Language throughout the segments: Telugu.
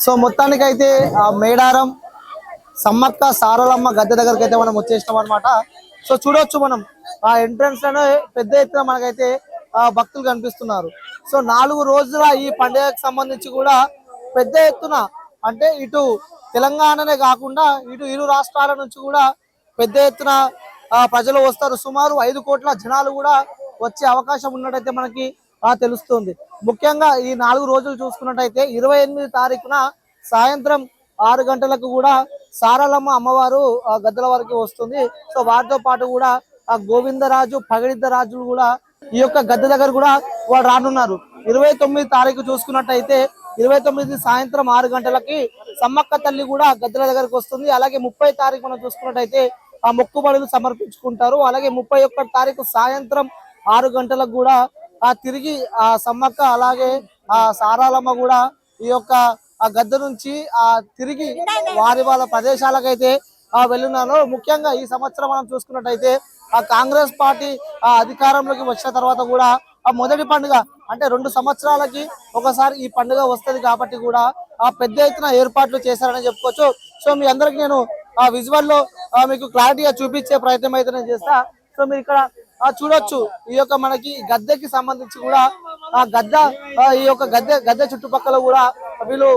సో మొత్తానికైతే మేడారం సమ్మక్క సారలమ్మ గద్దె దగ్గరికి అయితే మనం వచ్చేసినాం అనమాట. సో చూడొచ్చు మనం ఆ ఎంట్రన్స్ లోనే పెద్ద ఎత్తున మనకైతే భక్తులు కనిపిస్తున్నారు. సో 4 రోజుల ఈ పండుగకు సంబంధించి కూడా పెద్ద ఎత్తున అంటే ఇటు తెలంగాణనే కాకుండా ఇటు ఇరు రాష్ట్రాల నుంచి కూడా పెద్ద ఎత్తున ప్రజలు వస్తారు. సుమారు 5 కోట్ల జనాలు కూడా వచ్చే అవకాశం ఉన్నట్టయితే మనకి తెలుస్తుంది. ముఖ్యంగా ఈ 4 రోజులు చూసుకున్నట్టయితే 28 తారీఖున సాయంత్రం 6 గంటలకు కూడా సారలమ్మ అమ్మవారు గద్దెల వరకు వస్తుంది. సో వారితో పాటు కూడా గోవిందరాజు పగడిద్దరాజులు కూడా ఈ యొక్క గద్దె దగ్గర కూడా వాళ్ళు రానున్నారు. 29 తారీఖు చూసుకున్నట్టయితే 29 సాయంత్రం 6 గంటలకి సమ్మక్క తల్లి కూడా గద్దెల దగ్గరకు వస్తుంది. అలాగే 30 తారీఖు మనం చూసుకున్నట్టయితే ఆ మొక్కుబడులు సమర్పించుకుంటారు. అలాగే 31 తారీఖు సాయంత్రం 6 గంటలకు కూడా తిరిగి సమ్మక్క అలాగే సారాలమ్మ కూడా ఈ యొక్క గద్దె నుంచి తిరిగి వాళ్ళ ప్రదేశాలకైతే వెళ్ళున్నారు. ముఖ్యంగా ఈ సంవత్సరం మనం చూసుకున్నట్టయితే కాంగ్రెస్ పార్టీ అధికారంలోకి వచ్చిన తర్వాత కూడా మొదటి పండుగ అంటే 2 సంవత్సరాలకి ఒకసారి ఈ పండుగ వస్తుంది కాబట్టి కూడా పెద్ద ఎత్తున ఏర్పాట్లు చేశారని చెప్పుకోవచ్చు. సో మీ అందరికి నేను విజువల్ లో మీకు క్లారిటీగా చూపించే ప్రయత్నం అయితే నేను చేస్తా. సో మీరు ఇక్కడ చూడొచ్చు ఈ యొక్క మనకి గద్దెకి సంబంధించి కూడా ఈ యొక్క గద్దె చుట్టుపక్కల కూడా వీళ్ళు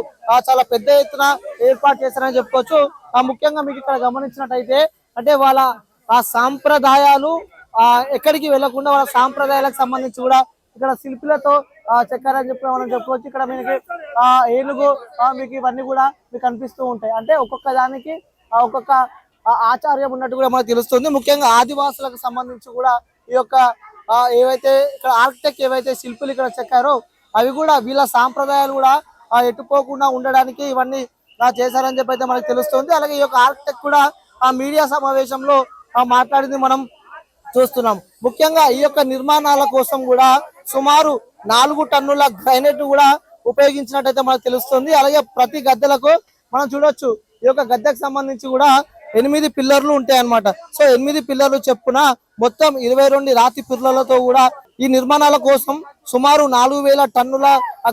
చాలా పెద్ద ఎత్తున ఏర్పాటు చేశారని చెప్పుకోవచ్చు. ముఖ్యంగా మీకు ఇక్కడ గమనించినట్టయితే అంటే వాళ్ళ సాంప్రదాయాలు ఎక్కడికి వెళ్లకుండా వాళ్ళ సాంప్రదాయాలకు సంబంధించి కూడా ఇక్కడ శిల్పులతో చెక్కారని చెప్పి మనం చెప్పుకోవచ్చు. ఇక్కడ మీకు ఏనుగు మీకు ఇవన్నీ కూడా మీకు కనిపిస్తూ ఉంటాయి. అంటే ఒక్కొక్క దానికి ఒక్కొక్క ఆచార్యం ఉన్నట్టు కూడా మనకు తెలుస్తుంది. ముఖ్యంగా ఆదివాసులకు సంబంధించి కూడా ఈ యొక్క ఏవైతే ఇక్కడ ఆర్కిటెక్ట్ ఏవైతే శిల్పులు ఇక్కడ చెక్కారో అవి కూడా వీళ్ళ సాంప్రదాయాలు కూడా ఎట్టుపోకుండా ఉండడానికి ఇవన్నీ చేశారని చెప్పి అయితే మనకు తెలుస్తుంది. అలాగే ఈ యొక్క ఆర్కిటెక్ట్ కూడా మీడియా సమావేశంలో మాట్లాడింది మనం చూస్తున్నాం. ముఖ్యంగా ఈ యొక్క నిర్మాణాల కోసం కూడా సుమారు 4 టన్నుల గ్రైనేట్ కూడా ఉపయోగించినట్టయితే మనకు తెలుస్తుంది. అలాగే ప్రతి గద్దెలకు మనం చూడొచ్చు ఈ యొక్క గద్దెకు సంబంధించి కూడా 8 పిల్లర్లు ఉంటాయి అన్నమాట. సో 8 పిల్లర్లు చెప్పున మొత్తం 22 రాతి పిల్లర్లతో కూడా ఈ నిర్మాణాల కోసం సుమారు 4000 టన్నుల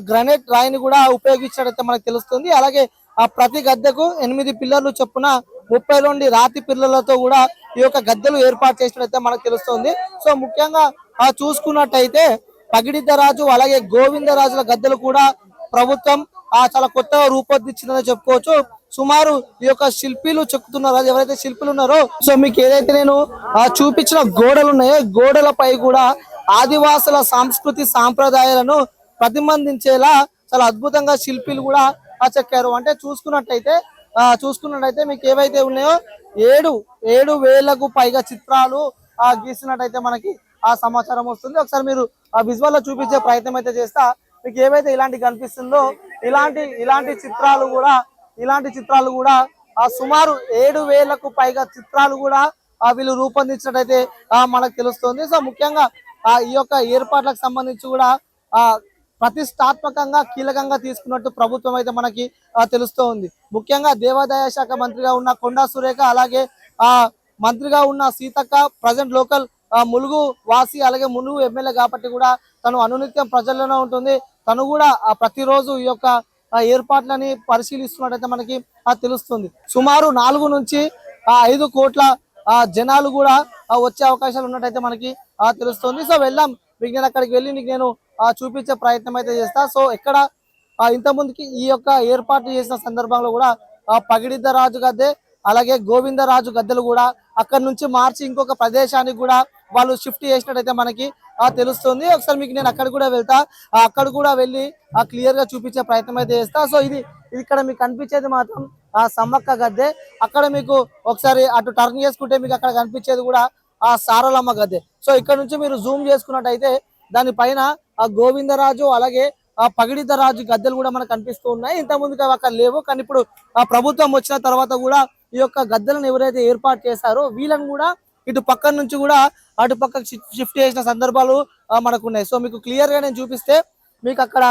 గ్రానైట్ రాయిని కూడా ఉపయోగించినట్టయితే మనకు తెలుస్తుంది. అలాగే ప్రతి గద్దెకు 8 పిల్లర్లు చెప్పున 32 రాతి పిల్లర్లతో కూడా ఈ యొక్క గద్దెలు ఏర్పాటు చేసినట్టయితే మనకు తెలుస్తుంది. సో ముఖ్యంగా చూసుకున్నట్టయితే పగిడిద్దరాజు అలాగే గోవిందరాజుల గద్దెలు కూడా ప్రభుత్వం చాలా కొత్తగా రూపొందించిందని చెప్పుకోవచ్చు. సుమారు ఈ యొక్క శిల్పీలు చెక్కుతున్నారు అది ఎవరైతే శిల్పులు ఉన్నారో సో మీకు ఏదైతే నేను చూపించిన గోడలు ఉన్నాయో గోడలపై కూడా ఆదివాసుల సంస్కృతి సాంప్రదాయాలను ప్రతిబింబించేలా చాలా అద్భుతంగా శిల్పీలు కూడా చెక్కారు. అంటే చూసుకున్నట్టయితే మీకు ఏవైతే ఉన్నాయో 7,000కు పైగా చిత్రాలు గీసినట్టయితే మనకి సమాచారం వస్తుంది. ఒకసారి మీరు విజువల్ లో చూపించే ప్రయత్నం అయితే చేస్తా. మీకు ఏవైతే ఇలాంటి కనిపిస్తుందో ఇలాంటి చిత్రాలు కూడా సుమారు 7,000కు పైగా చిత్రాలు కూడా వీళ్ళు రూపొందించినట్టయితే మనకు తెలుస్తుంది. సో ముఖ్యంగా ఈ యొక్క ఏర్పాట్లకు సంబంధించి కూడా ప్రతిష్టాత్మకంగా కీలకంగా తీసుకున్నట్టు ప్రభుత్వం అయితే మనకి తెలుస్తూ ఉంది. ముఖ్యంగా దేవాదాయ శాఖ మంత్రిగా ఉన్న కొండా సురేఖ అలాగే మంత్రిగా ఉన్న సీతక్క ప్రజెంట్ లోకల్ ములుగు వాసి అలాగే ములుగు ఎమ్మెల్యే కాబట్టి కూడా తను అనునిత్యం ప్రజల్లోనే ఉంటుంది. తను కూడా ప్రతిరోజు ఈ యొక్క ఏర్పాట్లని పరిశీలిస్తున్నట్టయితే మనకి తెలుస్తుంది. సుమారు 4 నుంచి 5 కోట్ల జనాలు కూడా వచ్చే అవకాశాలు ఉన్నట్టయితే మనకి తెలుస్తుంది. సో వెళ్దాం మీకు నేను అక్కడికి వెళ్ళి నీకు నేను చూపించే ప్రయత్నం అయితే చేస్తా. సో ఎక్కడ ఇంత ముందుకి ఈ యొక్క ఏర్పాటు చేసిన సందర్భంలో కూడా పగిడిద్దరాజు గద్దె అలాగే గోవిందరాజు గద్దెలు కూడా అక్కడ నుంచి మార్చి ఇంకొక ప్రదేశానికి కూడా వాళ్ళు షిఫ్ట్ చేసినట్టయితే మనకి తెలుస్తుంది. ఒకసారి మీకు నేను అక్కడ కూడా వెళ్తా అక్కడ కూడా వెళ్ళి క్లియర్ గా చూపించే ప్రయత్నం అయితే చేస్తా. సో ఇది ఇక్కడ మీకు కనిపించేది మాత్రం సమ్మక్క గద్దె. అక్కడ మీకు ఒకసారి అటు టర్న్ చేసుకుంటే మీకు అక్కడ కనిపించేది కూడా సారలమ్మ గద్దె. సో ఇక్కడ నుంచి మీరు జూమ్ చేసుకున్నట్టయితే దానిపైన గోవిందరాజు అలాగే పగిడిద్దరాజు గద్దెలు కూడా మనకు కనిపిస్తూ ఉన్నాయి. ఇంత ముందుకు అక్కడ లేవు కానీ ఇప్పుడు ప్రభుత్వం వచ్చిన తర్వాత కూడా ఈ యొక్క గద్దెలను ఎవరైతే ఏర్పాటు చేశారో వీళ్ళని కూడా ఇటు పక్క నుంచి కూడా అటు పక్క షిఫ్ట్ చేసిన సందర్భాలు మనకు ఉన్నాయి. సో మీకు క్లియర్ గా నేను చూపిస్తే మీకు అక్కడ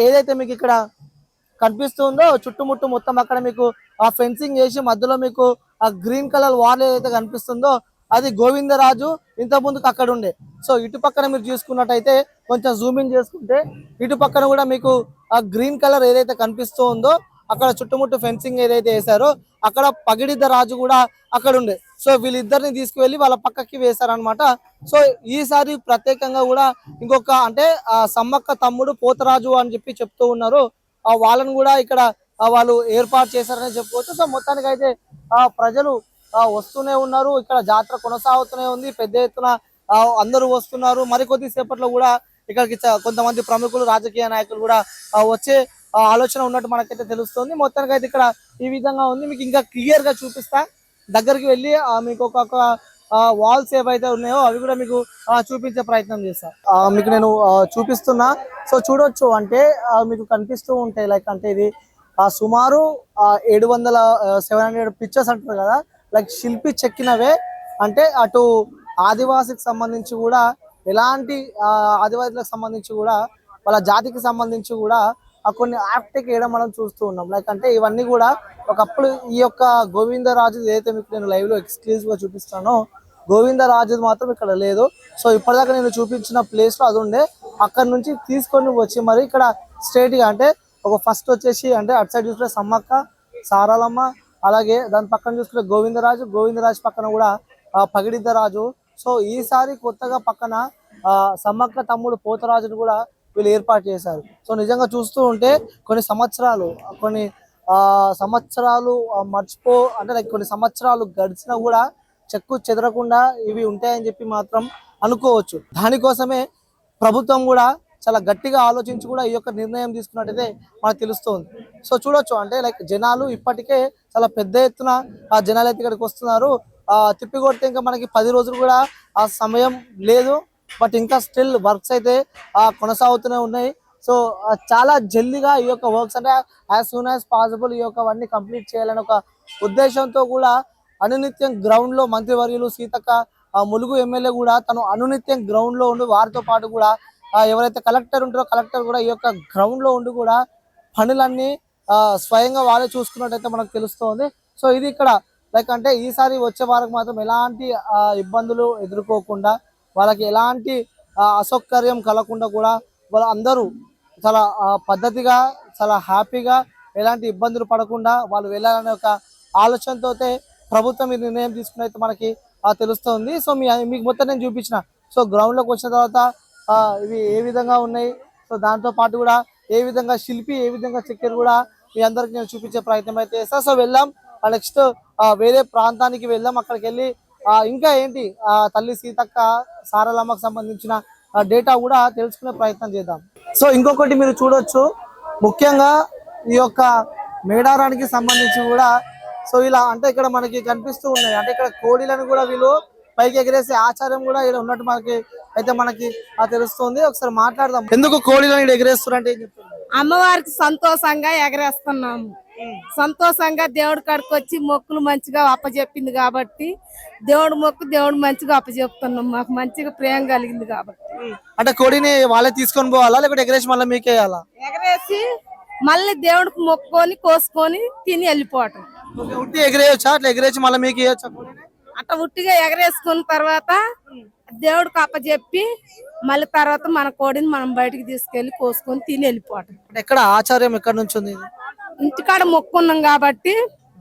ఏదైతే మీకు ఇక్కడ కనిపిస్తుందో చుట్టుముట్టు మొత్తం అక్కడ మీకు ఫెన్సింగ్ చేసి మధ్యలో మీకు గ్రీన్ కలర్ వాల్ ఏదైతే కనిపిస్తుందో అది గోవిందరాజు ఇంత ముందుకు అక్కడ ఉండే. సో ఇటు పక్కన మీరు చూసుకున్నట్టయితే కొంచెం జూమింగ్ చేసుకుంటే ఇటు పక్కన కూడా మీకు ఆ గ్రీన్ కలర్ ఏదైతే కనిపిస్తూ ఉందో అక్కడ చుట్టుముట్టు ఫెన్సింగ్ ఏదైతే వేసారో అక్కడ పగిడిద్ద రాజు కూడా అక్కడ ఉండే. సో వీళ్ళిద్దరిని తీసుకువెళ్ళి వాళ్ళ పక్కకి వేశారనమాట. సో ఈసారి ప్రత్యేకంగా కూడా ఇంకొక అంటే సమ్మక్క తమ్ముడు పోతరాజు అని చెప్పి చెప్తూ ఉన్నారు. వాళ్ళని కూడా ఇక్కడ వాళ్ళు ఏర్పాటు చేశారని చెప్పుకోవచ్చు. సో మొత్తానికి అయితే ప్రజలు వస్తూనే ఉన్నారు. ఇక్కడ జాతర కొనసాగుతూనే ఉంది. పెద్ద ఎత్తున అందరూ వస్తున్నారు. మరికొద్ది సేపట్లో కూడా ఇక్కడికి కొంతమంది ప్రముఖులు రాజకీయ నాయకులు కూడా వచ్చే ఆలోచన ఉన్నట్టు మనకైతే తెలుస్తుంది. మొత్తానికి అయితే ఇక్కడ ఈ విధంగా ఉంది. మీకు ఇంకా క్లియర్ గా చూపిస్తా, దగ్గరికి వెళ్ళి మీకు ఒక వాల్స్ ఏవైతే ఉన్నాయో అవి కూడా మీకు చూపించే ప్రయత్నం చేస్తా. మీకు నేను చూపిస్తున్నా. సో చూడొచ్చు, అంటే మీకు కనిపిస్తూ ఉంటాయి. లైక్ అంటే ఇది సుమారు 700 పిక్చర్స్ అంటారు కదా, లైక్ శిల్పి చెక్కినవే. అంటే అటు ఆదివాసికి సంబంధించి కూడా ఎలాంటి ఆదివాసులకు సంబంధించి కూడా వాళ్ళ జాతికి సంబంధించి కూడా కొన్ని ఆర్టిక్ వేయడం మనం చూస్తూ ఉన్నాం. లైక్ అంటే ఇవన్నీ కూడా ఒకప్పుడు ఈ యొక్క గోవిందరాజు ఏదైతే మీకు నేను లైవ్ లో ఎక్స్క్లూజివ్ గా చూపిస్తానో గోవిందరాజు మాత్రం ఇక్కడ లేదు. సో ఇప్పటిదాకా నేను చూపించిన ప్లేస్ లో అది ఉండే, అక్కడ నుంచి తీసుకొని వచ్చి మరి ఇక్కడ స్ట్రేట్ గా అంటే ఒక ఫస్ట్ వచ్చేసి అంటే అటు సైడ్ చూసుకుంటే సమ్మక్క సారలమ్మ, అలాగే దాని పక్కన చూసుకుంటే గోవిందరాజు పక్కన కూడా పగిడిద్ద రాజు. సో ఈసారి కొత్తగా పక్కన సమ్మక్క తమ్ముడు పోతరాజును కూడా వీళ్ళు ఏర్పాటు చేశారు. సో నిజంగా చూస్తూ ఉంటే కొన్ని సంవత్సరాలు అంటే లైక్ కొన్ని సంవత్సరాలు గడిచినా కూడా చెక్కు చెదరకుండా ఇవి ఉంటాయని చెప్పి మాత్రం అనుకోవచ్చు. దానికోసమే ప్రభుత్వం కూడా చాలా గట్టిగా ఆలోచించి కూడా ఈ యొక్క నిర్ణయం తీసుకున్నట్టయితే మనకు తెలుస్తుంది. సో చూడొచ్చు, అంటే లైక్ జనాలు ఇప్పటికే చాలా పెద్ద ఎత్తున జనాలు అయితే ఇక్కడికి వస్తున్నారు. తిప్పికొడితే ఇంకా మనకి 10 రోజులు కూడా ఆ సమయం లేదు. బట్ ఇంకా స్టిల్ వర్క్స్ అయితే కొనసాగుతూనే ఉన్నాయి. సో చాలా జల్దిగా ఈ యొక్క వర్క్స్ అంటే యాజ్ సూన్ యాజ్ పాసిబుల్ ఈ యొక్కవన్నీ కంప్లీట్ చేయాలని ఒక ఉద్దేశంతో కూడా అనునిత్యం గ్రౌండ్ లో మంత్రివర్యులు సీతక్క ములుగు ఎమ్మెల్యే కూడా తను అనునిత్యం గ్రౌండ్ లో ఉండి వారితో పాటు కూడా ఎవరైతే కలెక్టర్ ఉంటారో కలెక్టర్ కూడా ఈ యొక్క గ్రౌండ్ లో ఉండి కూడా పనులన్నీ స్వయంగా వాళ్ళే చూసుకున్నట్టయితే మనకు తెలుస్తుంది. సో ఇది ఇక్కడ లైక్ అంటే ఈసారి వచ్చే వారికి మాత్రం ఎలాంటి ఇబ్బందులు ఎదుర్కోకుండా వాళ్ళకి ఎలాంటి అసౌకర్యం కలగకుండా కూడా వాళ్ళు అందరూ చాలా పద్ధతిగా చాలా హ్యాపీగా ఎలాంటి ఇబ్బందులు పడకుండా వాళ్ళు వెళ్ళాలనే ఒక ఆలోచనతో ప్రభుత్వం ఈ నిర్ణయం తీసుకున్నైతే మనకి తెలుస్తుంది. సో మీకు మొత్తం నేను చూపించిన. సో గ్రౌండ్ లోకి వచ్చిన తర్వాత ఇవి ఏ విధంగా ఉన్నాయి, సో దాంతో పాటు కూడా ఏ విధంగా శిల్పి ఏ విధంగా చెక్కారు కూడా మీ అందరికి నేను చూపించే ప్రయత్నం అయితే చేస్తా. సో వెళ్దాం, నెక్స్ట్ వేరే ప్రాంతానికి వెళ్దాం. అక్కడికి వెళ్ళి ఇంకా ఏంటి తల్లి సీతక్క సారలమ్మకు సంబంధించిన డేటా కూడా తెలుసుకునే ప్రయత్నం చేద్దాం. సో ఇంకొకటి మీరు చూడొచ్చు, ముఖ్యంగా ఈ యొక్క మేడారానికి సంబంధించి కూడా సో ఇలా అంటే ఇక్కడ మనకి కనిపిస్తూ ఉన్నాయి. అంటే ఇక్కడ కోడిలను కూడా వీళ్ళు పైకి ఎగిరేసే ఆచారం కూడా ఇక్కడ ఉన్నట్టు మనకి తెలుస్తుంది. ఒకసారి మాట్లాడదాం. ఎందుకు కోడిలను ఎగిరేస్తున్నారు అంటే ఏం చెప్తున్నారు? అమ్మవారికి సంతోషంగా ఎగరేస్తున్నాము. సంతోషంగా దేవుడి కాడికి వచ్చి మొక్కులు మంచిగా అప్పచెప్పింది కాబట్టి దేవుడు మంచిగా అప్పచెప్తున్నాం. మాకు మంచిగా ప్రేమ కలిగింది కాబట్టి. అంటే కోడిని వాళ్ళే తీసుకొని పోవాలా లేకపోతే ఎగరేసి మళ్ళీ మీకేయాలా? ఎగరేసి మళ్ళీ దేవుడికి మొక్కుకొని కోసుకొని తిని వెళ్ళిపోవటం. ఉట్టి ఎగరేయచ్చా? అట్లా ఎగరేసి మళ్ళీ మీకు ఇవ్వచ్చా? అట్లా ఉట్టిగా ఎగరేసుకున్న తర్వాత దేవుడికి అప్పచెప్పి మళ్ళీ తర్వాత మన కోడిని మనం బయటికి తీసుకెళ్లి కోసుకొని తిని వెళ్ళిపోవటం. ఎక్కడ ఆచార్యం ఎక్కడి నుంచి ఉంది? ఇంటికాడ మొక్కున్నాం కాబట్టి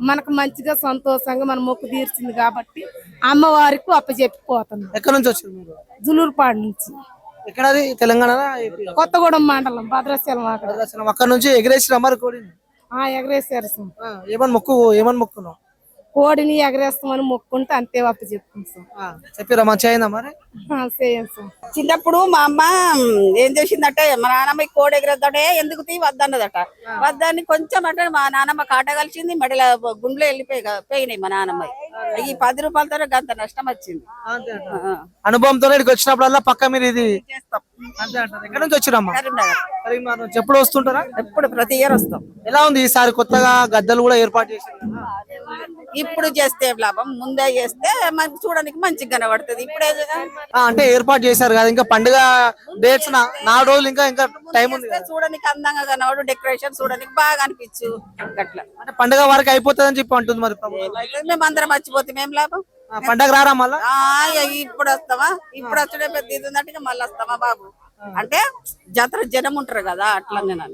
మనకు మంచిగా సంతోషంగా మన మొక్కు తీర్చింది కాబట్టి అమ్మవారికి అప్పచెప్పిపోతున్నాం. ఎక్కడి నుంచి వచ్చింది మీరు? జులూరుపాడు నుంచి. ఎక్కడది? తెలంగాణ కొత్తగూడెం మండలం భద్రాచలం. అక్కడ నుంచి ఎగరేసి మరి కోడిని ఎగరేసారు. ఏమని మొక్కున్నావు? కోడిని ఎగరేస్తామని మొక్కుంటే అంతే అప్పచెప్తాం. చెప్పిరా మంచిగా అయిందా మరి? చిన్నప్పుడు మా అమ్మ ఏం చేసిందట, మా నాన్నమ్మ కోడి ఎగరేద్దాడే ఎందుకు వద్దన్నదట. వద్దని కొంచెం అంటే మా నాన్నమ్మ కాట కలిసింది, మడిలో గుండెలో పోయినాయి మా నాన్నమ్మ. ఈ 10 రూపాయలతో గంత నష్టం వచ్చింది. అనుభవంతో వచ్చినప్పుడల్లా పక్క మీరు ఇది చేస్తాం. ఎక్కడ నుంచి వచ్చిరమ్మా? కరీంనగర్. ఎప్పుడు వస్తుంటారా? ఎప్పుడు ప్రతి ఇయర్ వస్తాం. ఎలా ఉంది ఈసారి కొత్తగా గద్దెలు కూడా ఏర్పాటు చేశారు? ఇప్పుడు చేస్తే లాభం, ముందే చేస్తే మనకి చూడడానికి మంచిగా కనబడుతుంది. ఇప్పుడే అంటే ఏర్పాటు చేశారు కదా, ఇంకా పండుగ డేట్స్ 4 రోజులు ఇంకా టైం ఉంది. చూడడానికి అందంగా కనబడు, డెకరేషన్ చూడడానికి బాగా అనిపించు అట్లా. అంటే పండుగ వరకు అయిపోతుంది అని చెప్పి అంటుంది మరి. మేము అందరం మర్చిపోతాం, ఏం లాభం? పండుగ రారా మళ్ళా? ఇప్పుడు వస్తావా? ఇప్పుడు వచ్చే పెద్ద ఇది ఉందంటే మళ్ళీ వస్తామా బాబు? అంటే జాతర జనం ఉంటారు కదా, అట్లా నేను